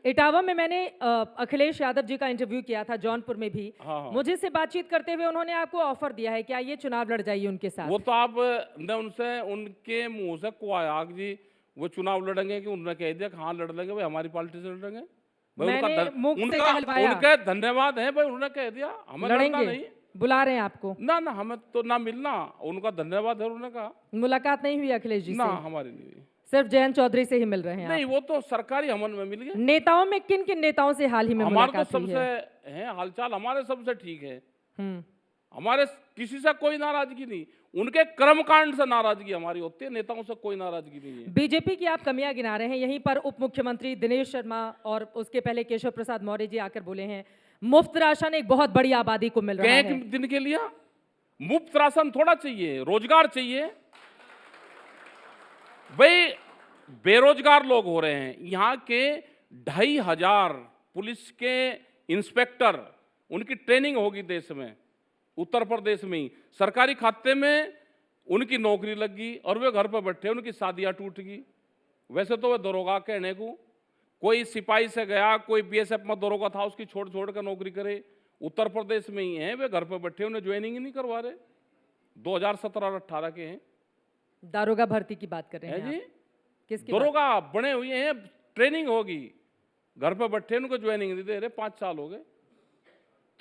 इटावा में मैंने अखिलेश यादव जी का इंटरव्यू किया था, जौनपुर में भी। हाँ। मुझे से बातचीत करते हुए उन्होंने आपको ऑफर दिया है कि आइए चुनाव लड़ जाइए उनके साथ। वो तो आप ने उनसे उनके मुंह से को आया कि जी वो चुनाव लड़ेंगे, कि उन्होंने कह दिया कि हाँ लड़ लेंगे भाई, हमारी पार्टी से लड़ेंगे भाई। मैंने मुख से उनका कहलवाया। उनके धन्यवाद है भाई, उन्होंने कह दिया हमें लड़ना लड़ेंगे, नहीं। बुला रहे हैं आपको। ना ना, हमें तो ना मिलना, उनका धन्यवाद है, उन्होंने कहा। मुलाकात नहीं हुई अखिलेश जी ना से? हमारी नहीं हुई। सिर्फ जयंत चौधरी से ही मिल रहे हैं नहीं, वो तो सरकारी हमन में मिल गए। नेताओं में किन किन नेताओं से हाल ही में हमारे तो मुलाकात हुई सबसे है? है हालचाल, हमारे सबसे ठीक है। हम्म। हमारे किसी से कोई नाराजगी नहीं, उनके कर्मकांड से नाराजगी हमारी होती है, नेताओं से कोई नाराजगी नहीं है। बीजेपी की आप कमियां गिना रहे हैं, यहीं पर उप मुख्यमंत्री दिनेश शर्मा और उसके पहले केशव प्रसाद मौर्य जी आकर बोले हैं मुफ्त राशन एक बहुत बड़ी आबादी को मिल रहा है। एक दिन के लिए मुफ्त राशन थोड़ा चाहिए, रोजगार चाहिए भाई। बेरोजगार लोग हो रहे हैं यहाँ के 2500 पुलिस के इंस्पेक्टर, उनकी ट्रेनिंग होगी देश में, उत्तर प्रदेश में ही सरकारी खाते में उनकी नौकरी लग गई और वे घर पर बैठे, उनकी शादियां टूट गई। वैसे तो वे दरोगा कहने को, कोई सिपाही से गया, कोई बीएसएफ में दरोगा था, उसकी छोड़ छोड़ कर नौकरी करे, उत्तर प्रदेश में ही है, वे घर पर बैठे, उन्हें ज्वाइनिंग ही नहीं करवा रहे। 2017 और 18 के हैं। दारोगा भर्ती की बात कर रहे हैं जी, आप? किसकी दरोगा बने हुए हैं, ट्रेनिंग होगी, घर पर बैठे उनको ज्वाइनिंग नहीं दे रहे, 5 साल हो गए।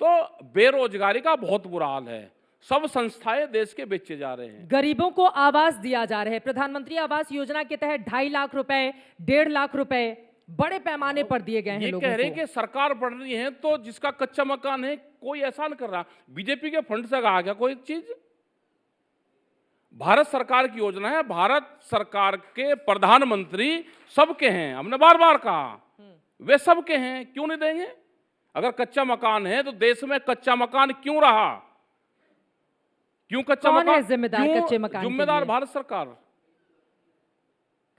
तो बेरोजगारी का बहुत बुरा हाल है, सब संस्थाएं देश के बेचे जा रहे हैं। गरीबों को आवास दिया जा रहा है, प्रधानमंत्री आवास योजना के तहत 2.5 लाख रुपए, 1.5 लाख रुपए बड़े पैमाने पर दिए गए हैं ये लोगों कह रहे को। कि सरकार बढ़ रही है तो जिसका कच्चा मकान है कोई एहसान कर रहा। बीजेपी के फंड से कहा गया कोई चीज? भारत सरकार की योजना है, भारत सरकार के प्रधानमंत्री सबके हैं, हमने बार बार कहा वे सबके हैं, क्यों नहीं देंगे? अगर कच्चा मकान है तो देश में कच्चा मकान क्यों रहा? क्यों कच्चा कौन मकान? है जिम्मेदार कच्चे मकान के जिम्मेदार लिए? भारत सरकार।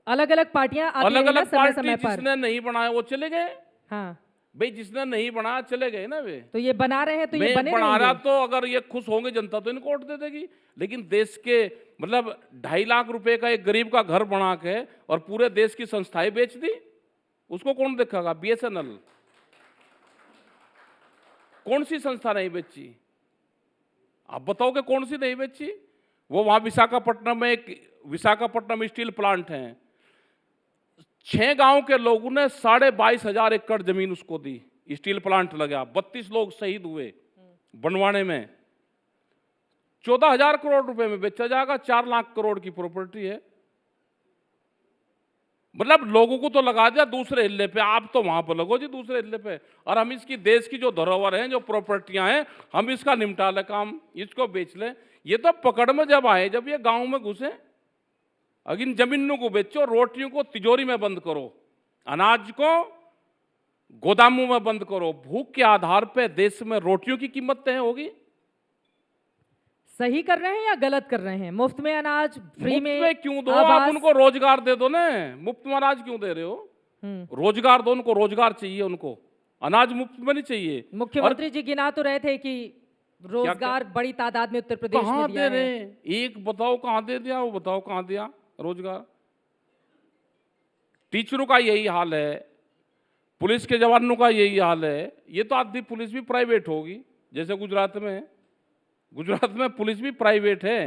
अलग अलग पार्टियां आती अलग रही ना अलग समय पार्टी, समय पर। जिसने नहीं बनाया वो चले गए। हाँ, भाई जिसने नहीं बनाया चले गए ना वे। तो ये बना रहे हैं तो ये बने बना रहा रहेंगे। तो अगर ये खुश होंगे जनता तो इनको वोट दे देगी। लेकिन देश के मतलब 2.5 लाख रुपए का एक गरीब का घर बना के और पूरे देश की संस्थाएं बेच दी, उसको कौन देखेगा? बीएसएनएल कौन सी संस्था नहीं बेची? आप बताओ कि कौन सी नहीं बेची? वो वहां विशाखापट्टनम में एक विशाखापट्टनम स्टील प्लांट है, 6 गांव के लोगों ने 22,500 एकड़ जमीन उसको दी, स्टील प्लांट लगा, 32 लोग शहीद हुए बनवाने में। 14,000 करोड़ रुपए में बेचा जाएगा, 4 लाख करोड़ की प्रॉपर्टी है। मतलब लोगों को तो लगा दिया दूसरे हिल्ले पे, आप तो वहां पर लगो जी दूसरे हिल्ले पे। और हम इसकी देश की जो धरोहर है, जो प्रॉपर्टियां हैं, हम इसका निपटा ले काम, इसको बेच ले। ये तो पकड़ में जब आए, जब ये गांव में घुसे, अगर इन जमीनों को बेचो, रोटियों को तिजोरी में बंद करो, अनाज को गोदामों में बंद करो, भूख के आधार पे देश में रोटियों की कीमत तय होगी। सही कर रहे हैं या गलत कर रहे हैं? मुफ्त में अनाज, फ्री में क्यों दो? आप उनको रोजगार दे दो ना, मुफ्त में अनाज क्यों दे रहे हो? रोजगार दो उनको, रोजगार चाहिए उनको, अनाज मुफ्त में नहीं चाहिए। मुख्यमंत्री जी गिना तो रहे थे कि रोजगार बड़ी तादाद में उत्तर प्रदेश में दिया है। दे रहे? एक बताओ कहां दे दिया, वो बताओ कहां दिया रोजगार? टीचरों का यही हाल है, पुलिस के जवानों का यही हाल है। ये तो आधी पुलिस भी प्राइवेट होगी, जैसे गुजरात में। गुजरात में पुलिस भी प्राइवेट है,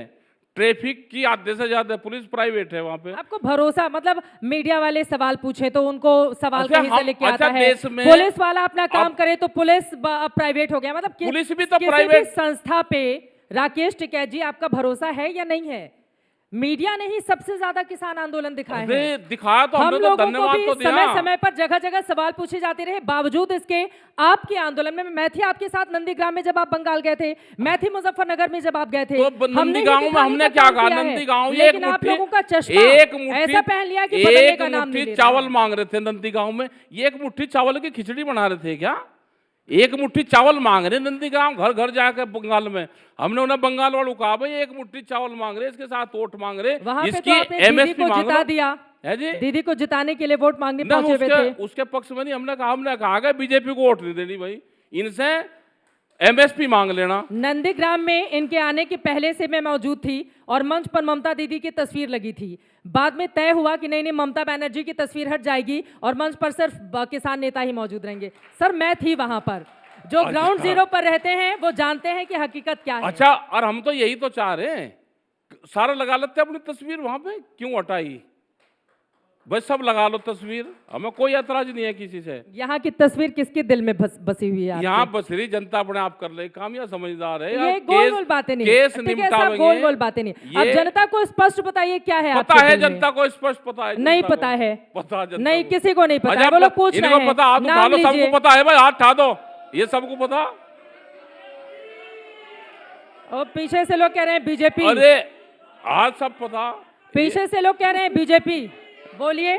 ट्रैफिक की आधे से ज्यादा पुलिस प्राइवेट है वहां पे। आपको भरोसा, मतलब मीडिया वाले सवाल पूछे तो उनको सवाल कहीं से लेके आता है, देश में पुलिस वाला अपना काम करे तो पुलिस प्राइवेट हो गया। मतलब पुलिस भी तो किसी प्राइवेट भी संस्था पे राकेश टिकैत जी आपका भरोसा है या नहीं है? मीडिया ने ही सबसे ज्यादा किसान आंदोलन दिखाए हैं। दिखाया तो हम हमने तो लोगों को धन्यवाद भी तो दिया। समय समय पर जगह जगह सवाल पूछे जाते रहे, बावजूद इसके आपके आंदोलन में मैं थी आपके साथ नंदीग्राम में जब आप बंगाल गए थे, मैं थी मुजफ्फरनगर में जब आप गए थे। तो नंदीगांव में हमने क्या कहा? नंदीगांव लेकिन आप लोगों का चश्मा ऐसा पहन लिया कि बदलने का नाम नहीं ले रहा। चावल मांग रहे थे नंदीगांव में, ये एक मुट्ठी चावल की खिचड़ी बना रहे थे क्या? एक मुट्ठी चावल मांग रहे नंदीग्राम, घर घर जाकर बंगाल में। हमने उन्हें बंगाल वालों कहा भाई एक मुट्ठी चावल मांग रहे, इसके साथ वोट मांग रहे, इसकी एमएसपी को जिता दिया है जी। दीदी को जिताने के लिए वोट मांगने पहुंचे हुए थे। उसके पक्ष में नहीं, हमने कहा कि बीजेपी को वोट नहीं देनी भाई, इनसे एमएसपी मांग लेना। नंदीग्राम में इनके आने के पहले से मैं मौजूद थी और मंच पर ममता दीदी की तस्वीर लगी थी। बाद में तय हुआ कि नहीं ममता बनर्जी की तस्वीर हट जाएगी और मंच पर सिर्फ किसान नेता ही मौजूद रहेंगे। सर मैं थी वहां पर, जो ग्राउंड जीरो पर रहते हैं वो जानते हैं कि हकीकत क्या है। अच्छा, और हम तो यही तो चाह रहे हैं, सारा लगा लेते अपनी तस्वीर वहां पे, क्यों हटाई? बस सब लगा लो तस्वीर, हमें कोई ऐतराज नहीं है किसी से। यहाँ की तस्वीर किसके दिल में बसी हुई है? यहाँ बसरी जनता अपने आप कर ले काम, या समझदार है? ये गोल गोल बातें नहीं, केस ठीक है साहब, गोल गोल बातें नहीं। अब जनता को स्पष्ट बताइए क्या है। पता है जनता को, स्पष्ट पता है? नहीं पता है, पता नहीं किसी को नहीं पता है। वो लोग पूछ रहे हैं, पता, हाथ उठा लो, सबको पता है भाई, हाथ उठा दो, ये सबको पता। और पीछे से लोग कह रहे हैं बीजेपी। अरे आज सब पता, पीछे से लोग कह रहे हैं बीजेपी, बोलिए।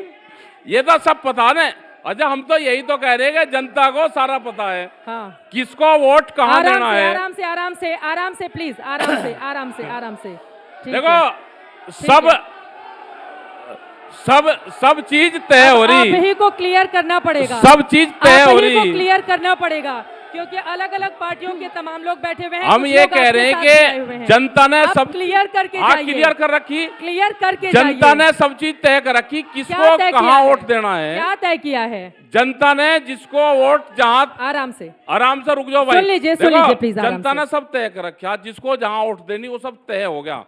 ये तो सब पता ना। अच्छा, हम तो यही तो कह रहे हैं कि जनता को सारा पता है। हाँ, किसको वोट कहाँ देना है। आराम से आराम से आराम से प्लीज, आराम से आराम से आराम से। देखो सब चीज तय हो रही, आप ही को क्लियर करना पड़ेगा, सब चीज तय हो रही, आप ही को क्लियर करना पड़ेगा, क्योंकि अलग अलग पार्टियों के तमाम लोग बैठे हुए हैं। हम ये कह रहे हैं कि जनता ने सब क्लियर करके जाइए, क्लियर कर रखी, क्लियर करके जनता ने सब चीज तय कर रखी, किसको कहाँ वोट देना है, क्या तय किया है जनता ने। जिसको वोट जहाँ, आराम से रुक जाओ भाई, सुन लीजिए प्लीज। जनता ने सब तय कर रखा, जिसको जहाँ वोट देनी वो सब तय हो गया।